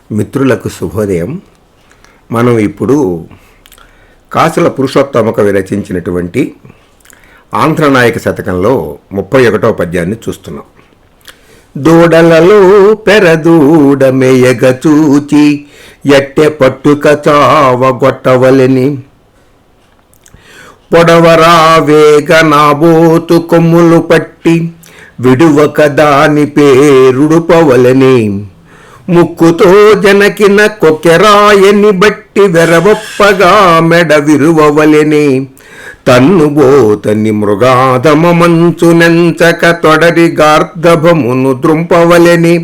మిత్రులకు శుభోదయం. మనం ఇప్పుడు కాసుల పురుషోత్తమ కవి రచించినటువంటి ఆంధ్రనాయక శతకంలో 31వ పద్యాన్ని చూస్తున్నాం. దూడలలో పెరదూడ మేయగ చూచి ఎట్టె పట్టుక చావగొట్టవలని, పొడవరా వేగ నాబోతు కొమ్ములు పట్టి విడువక దాని పేరుడుపవలని, ముక్కుతో జనకిన కొక్కెరాయని బట్టి వెరవప్పగా మెడ విరువవలని, తన్నుబోతని మృగాధమ మంచు నెంచక తొడరి గార్ధభమును ద్రుంపవలని,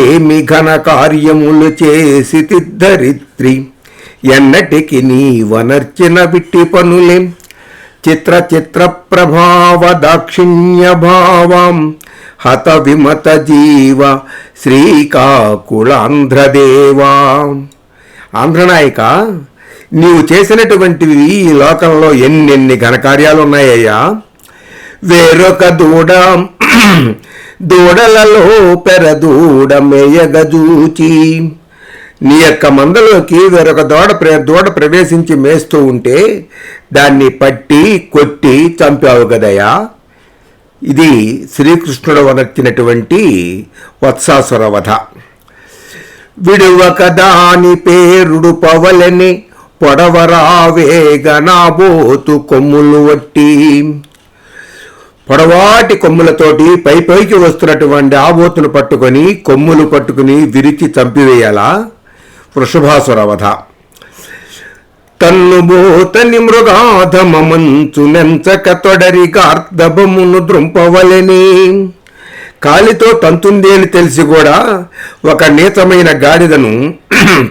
ఏమి ఘన కార్యములు చేసి తిద్దరిత్రి ఎన్నటికి నీవనర్చిన విట్టి పనులే, చిత్ర చిత్ర ప్రభావ దాక్షిణ్య భావం హత విమత జీవ శ్రీకాకుళాంధ్రదేవా. ఆంధ్రనాయక, నీవు చేసినటువంటివి ఈ లోకంలో ఎన్నెన్ని ఘనకార్యాలు ఉన్నాయ్యా. వేరొక దూడలలో పెరదూడ మేయగజూచి, నీ యొక్క మందలోకి వేరొక దూడ ప్రవేశించి మేస్తూ ఉంటే దాన్ని పట్టి కొట్టి చంపావు గదయా. ఇది శ్రీకృష్ణుడు వనర్చినటువంటి వత్సాసుర వధ. విడువక దాని పేరుడు పవలని, పొడవరావేగ నాబోతు కొమ్ములు వట్టి, పొడవాటి కొమ్ములతోటి పైకి వస్తున్నటువంటి ఆబోతును పట్టుకొని కొమ్ములు పట్టుకుని విరిచి చంపివేయాలా. వృషభాసుర వధ. తన్నుబోతని మృగాధమ మంచు నెంచక తొడరి గార్ధభమును ద్రుంపవలని, కాలితో తంతుంది అని తెలిసి కూడా ఒక నీచమైన గాడిదను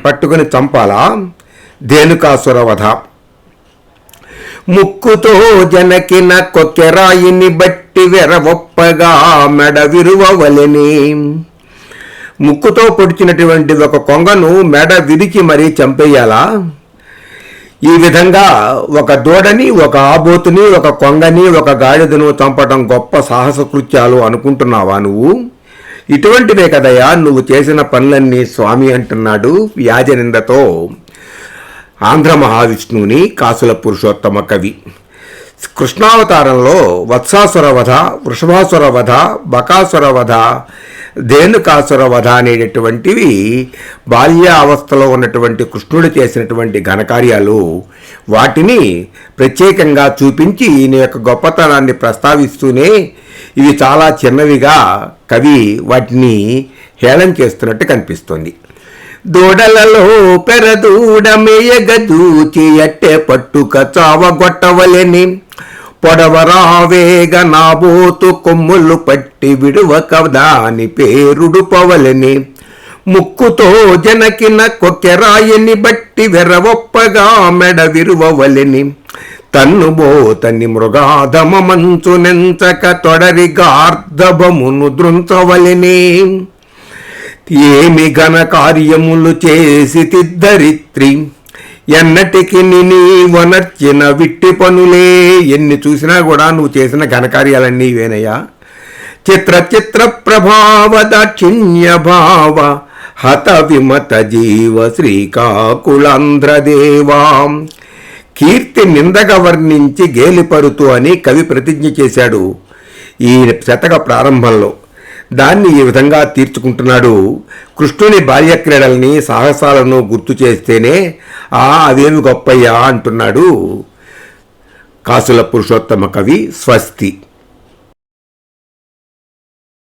పట్టుకుని చంపాలా. ధేనుకాసుర వధ. ముక్కుతో జనకిన కొక్కెరాయిని బట్టి వెరవొప్పగా మెడ విరువవలని, ముక్కుతో పొడిచినటువంటి ఒక కొంగను మెడ విరికి మరీ చంపేయాలా. ఈ విధంగా ఒక దూడని, ఒక ఆబోతుని, ఒక కొంగని, ఒక గాడిదను చంపటం గొప్ప సాహస కృత్యాలు అనుకుంటున్నావా నువ్వు? ఇటువంటివే కదయ్యా నువ్వు చేసిన పనులన్నీ స్వామి అంటున్నాడు వ్యాజ నిందతో ఆంధ్ర మహావిష్ణువుని కాసుల పురుషోత్తమ కవి. కృష్ణావతారంలో వత్సాసుర వధ, వృషభాసుర వధ, బకాసుర వధ, ధేనుకాసుర వధ అనేటటువంటివి బాల్యావస్థలో ఉన్నటువంటి కృష్ణుడు చేసినటువంటి ఘనకార్యాలు. వాటిని ప్రత్యేకంగా చూపించి ఈయన యొక్క గొప్పతనాన్ని ప్రస్తావిస్తూనే ఇవి చాలా చిన్నవిగా కవి వాటిని హేళన చేస్తున్నట్టు కనిపిస్తోంది. దూడలలో పెరదూడ మేయగదూచి ఎట్టె పట్టుక చావగొట్టవలని, పొడవరావేగ నాబోతు కొమ్ములు పట్టి విడువక దాని పేరుడుపవలని, ముక్కుతో జనకిన కొక్కెరాయని బట్టి వెరవొప్పగా మెడ విరువవలని, తన్నుబోతని మృగాధమ మంచు నెంచక తొడరి గార్ధభమును ద్రుంచవలని, ఏమి ఘన కార్యములు చేసి తిద్దరిత్రి ఎన్నటికి నీవనర్చిన విట్టి పనులే. ఎన్ని చూసినా కూడా నువ్వు చేసిన ఘనకార్యాలన్నీ ఇవేనయ్యా. చిత్ర చిత్ర ప్రభావ దాక్షిణ్య భావ హత విమత జీవ శ్రీకాకుళాంధ్రదేవా. కీర్తి నిందగా వర్ణించి గేలిపరుతూ అని కవి ప్రతిజ్ఞ చేశాడు ఈ శతక ప్రారంభంలో. దాన్ని ఈ విధంగా తీర్చుకుంటున్నాడు. కృష్ణుని బాల్యక్రీడల్ని, సాహసాలను గుర్తు చేస్తేనే అవేమి గొప్పయ్యా అంటున్నాడు కాసుల పురుషోత్తమ కవి. స్వస్తి.